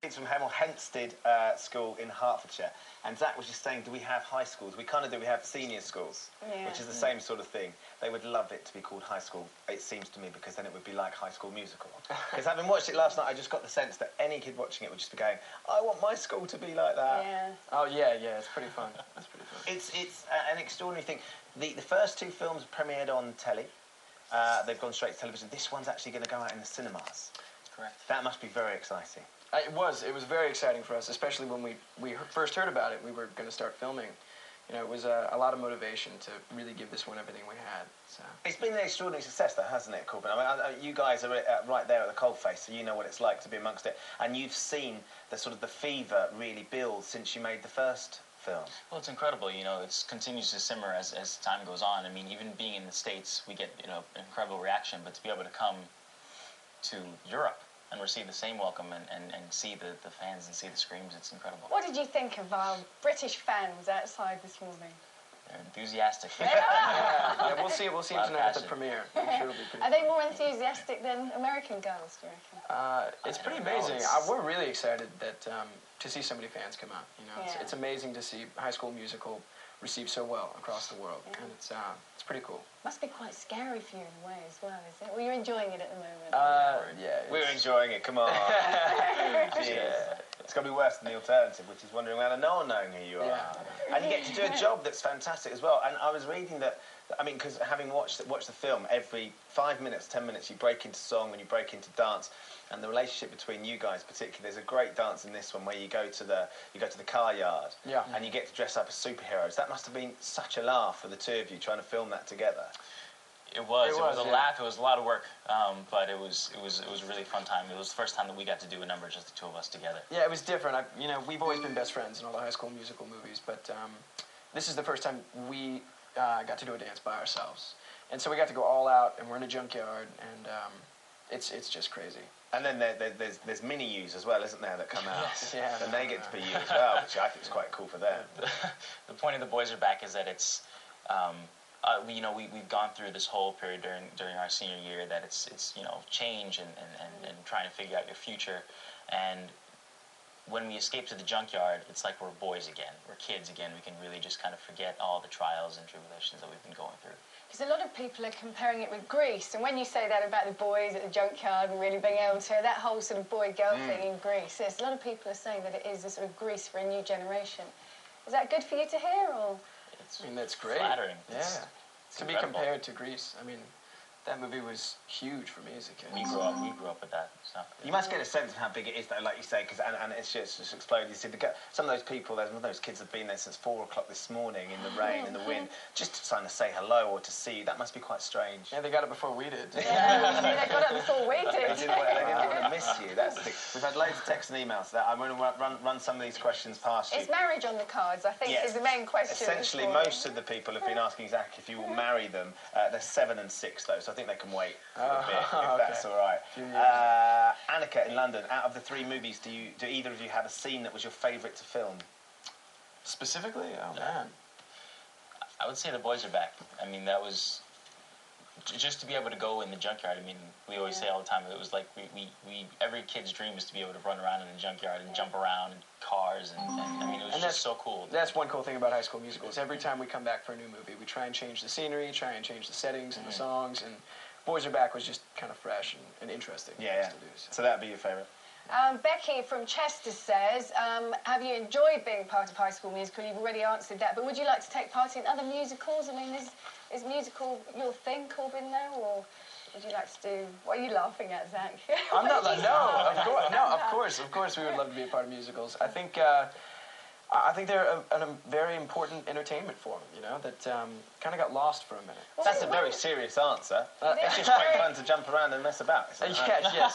It's from Hemel Hempstead School in Hertfordshire, and Zac was just saying, do we have high schools? We kind of do. We have senior schools, which is the same sort of thing. They would love it to be called high school, it seems to me, because then it would be like High School Musical. Because having watched it last night, I just got the sense that any kid watching it would just be going, I want my school to be like that. Yeah. Oh, yeah, it's pretty fun. It's pretty fun. It's an extraordinary thing. The first two films premiered on telly. They've gone straight to television. This one's actually going to go out in the cinemas. Correct. That must be very exciting. It was very exciting for us, especially when we first heard about it. We were going to start filming. You know, it was a lot of motivation to really give this one everything we had. So. It's been an extraordinary success, though, hasn't it, Corbin? I mean, you guys are right there at the coalface, so you know what it's like to be amongst it, and you've seen the fever really build since you made the first film. Well, it's incredible. You know, it continues to simmer as time goes on. I mean, even being in the States, we get incredible reaction, but to be able to come to Europe and receive the same welcome and see the fans and see the screams, it's incredible. What did you think of our British fans outside this morning? They're enthusiastic. Yeah, we'll see them tonight at the premiere. I'm sure it'll be pretty Are they more enthusiastic than American girls, do you reckon? It's pretty amazing. We're really excited that to see so many fans come out. You know, it's amazing to see High School Musical received so well across the world, and it's pretty cool. Must be quite scary for you in a way as well, is it? Well, you're enjoying it at the moment. Yeah. We're enjoying it, come on. It's got to be worse than the alternative, which is wandering around and no one knowing who you are. Yeah. And you get to do a job that's fantastic as well. And I was reading that, I mean, because having watched the film, every 5 minutes, 10 minutes, you break into song and you break into dance. And the relationship between you guys, particularly, there's a great dance in this one where you go to the car yard, and you get to dress up as superheroes. That must have been such a laugh for the two of you trying to film that together. It was a laugh. It was a lot of work, but it was a really fun time. It was the first time that we got to do a number, just the two of us together. Yeah, it was different. We've always been best friends in all the High School Musical movies, but this is the first time we got to do a dance by ourselves, and so we got to go all out, and we're in a junkyard, and it's just crazy. And then there's mini-yous as well, isn't there, that come out? Yes. Yeah. And they get to be you as well, which I think is quite cool for them. The point of The Boys Are Back is that it's, we've gone through this whole period during our senior year that it's change and trying to figure out your future. And when we escape to the junkyard, it's like we're boys again. We're kids again. We can really just kind of forget all the trials and tribulations that we've been going through. Because a lot of people are comparing it with Greece, and when you say that about the boys at the junkyard and really being able to, that whole sort of boy-girl thing in Greece, there's a lot of people are saying that it is a sort of Greece for a new generation. Is that good for you to hear, or? I mean, that's great. Flattering. Yeah. To be compared to Greece, I mean, that movie was huge for me as a kid. We grew up with that stuff. You must get a sense of how big it is, though, like you say, and it's just exploded. You see, some of those people, those kids have been there since 4 o'clock this morning in the rain, in the wind, just trying to say hello or to see you. That must be quite strange. Yeah, they got it before we did. Yeah, they got it before we did. They didn't want to miss you. That's the thing. We've had loads of texts and emails. I'm going to run some of these questions past you. Is marriage on the cards, I think, is the main question. Essentially, most of the people have been asking Zac if you will marry them. They're 7 and 6, though, so I think they can wait for a bit, if that's all right. Annika in London, out of the 3 movies, do either of you have a scene that was your favourite to film? Specifically? Oh, man. I would say The Boys Are Back. I mean, that was just to be able to go in the junkyard. I mean, we always say all the time, it was like every kid's dream is to be able to run around in the junkyard and jump around in cars, and I mean, it was just so cool. That's one cool thing about High School Musical is every time we come back for a new movie, we try and change the scenery, try and change the settings and the songs, and Boys Are Back was just kind of fresh and interesting. Yeah. To do, so that would be your favourite? Becky from Chester says, have you enjoyed being part of High School Musical? You've already answered that, but would you like to take part in other musicals? I mean, is musical your thing, Corbin, now, or would you like to do... What are you laughing at, Zac? I'm not like... No, of course we would love to be a part of musicals. I think they're a very important entertainment form, you know, that kind of got lost for a minute. Well, that's a very serious answer. It's just quite fun to jump around and mess about. Yes,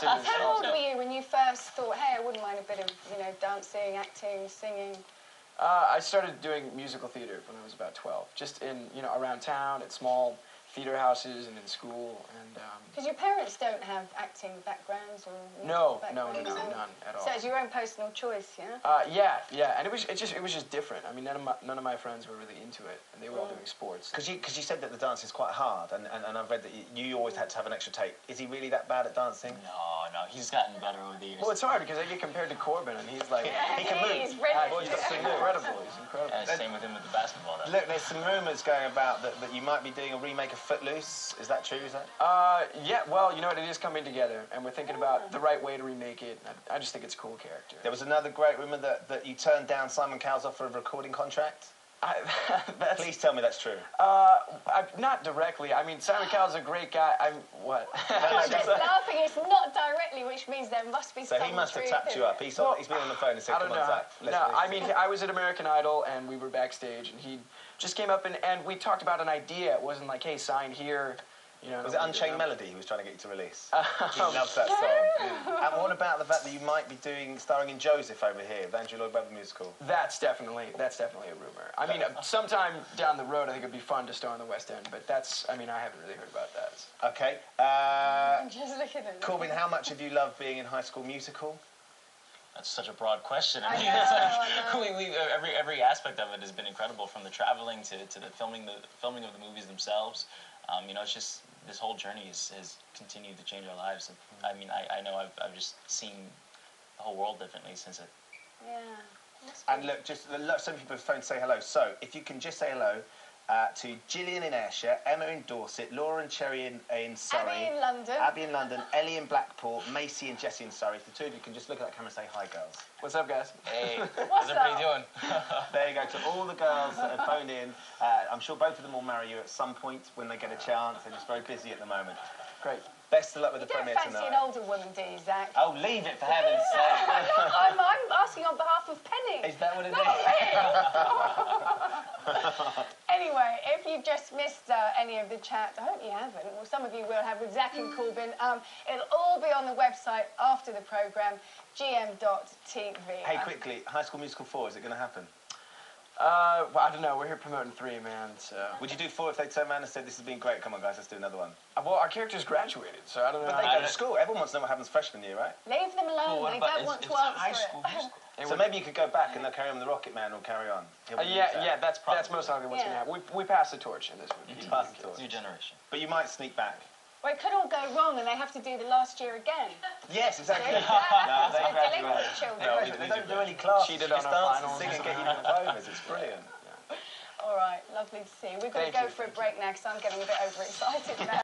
it is. How old were you when you first thought, hey, I wouldn't mind a bit of, dancing, acting, singing? I started doing musical theater when I was about 12, just in, around town, at small theater houses and in school, and... Because your parents don't have acting backgrounds or... No, none at all. So it's your own personal choice, yeah? Yeah, and it was just different. I mean, none of my friends were really into it, and they were all doing sports. Because you said that the dance is quite hard, and I've read that you always had to have an extra take. Is he really that bad at dancing? No, no, he's gotten better over the years. Well, it's hard because I get compared to Corbin, and he's like, Yeah, he can move. he's ready. He's incredible. He's incredible. And same with him with the basketball. Though. Look, there's some rumours going about that you might be doing a remake of Footloose. Is that true, Zac? Yeah, well, you know what, it is coming together, and we're thinking about the right way to remake it. I just think it's a cool character. There was another great rumour that you turned down Simon Cowell's offer of a recording contract. Please tell me that's true. Not directly. I mean, Simon Cowell's a great guy. What? I'm just laughing. It's not directly, which means there must be So some he must have truth tapped in you up. it. He's been on the phone and said, I don't come know. on, Zac. No, I mean, I was at American Idol, and we were backstage, and he just came up, and we talked about an idea. It wasn't like, hey, sign here. You know, Was it Unchained Melody he was trying to get you to release? He loves that song. And what about the fact that you might be starring in Joseph over here, the Andrew Lloyd Webber musical? That's definitely a rumor. I mean, sometime down the road, I think it'd be fun to star in the West End, but I haven't really heard about that. Okay. I'm just looking at it. Corbin, how much have you loved being in High School Musical? That's such a broad question. I mean, know. every aspect of it has been incredible, from the traveling to the filming of the movies themselves. It's just this whole journey has continued to change our lives. I mean, I know I've just seen the whole world differently since it. Yeah. And look, some people have phoned to say hello. So if you can just say hello to Gillian in Ayrshire, Emma in Dorset, Laura and Cherry in Surrey, Abby in London, Ellie in Blackpool, Macy and Jessie in Surrey. If the two of you can just look at that camera and say hi, girls. What's up, guys? Hey, What's how's everybody up? doing? There you go. To all the girls that have phoned in, I'm sure both of them will marry you at some point when they get a chance. They're just very busy at the moment. Great. Best of luck with You the don't premiere fancy tonight. an older woman, do you, Zac? Oh, leave it for heaven's sake. I'm asking on behalf of Penny. Is that what it is? Not me. Anyway, if you've just missed any of the chat, I hope you haven't. Well, some of you will have with Zac and Corbin. It'll all be on the website after the programme, gm.tv. Hey, quickly, High School Musical 4, is it going to happen? Well, I don't know. We're here promoting 3, man. So. Would you do 4 if they turned around and said, this has been great, come on, guys, let's do another one? Well, our characters graduated, so I don't know. But they go to school. Everyone wants to know what happens freshman year, right? Leave them alone. Well, They what about don't want if to it's answer high school it. musical? So maybe you could go back and they'll carry on with the Rocket Man or carry on. That's most likely what's going to happen. We passed the torch in this movie. Pass the torch. New generation. But you might sneak back. Well, it could all go wrong and they have to do the last year again. Yes, exactly. That's they for graduate. delinquent children. No, they don't do any classes. Cheated Just on our dance and finals. sing and get you diplomas. It's brilliant. All right, lovely to see you. We've got to Thank go you. for a break now because I'm getting a bit overexcited now.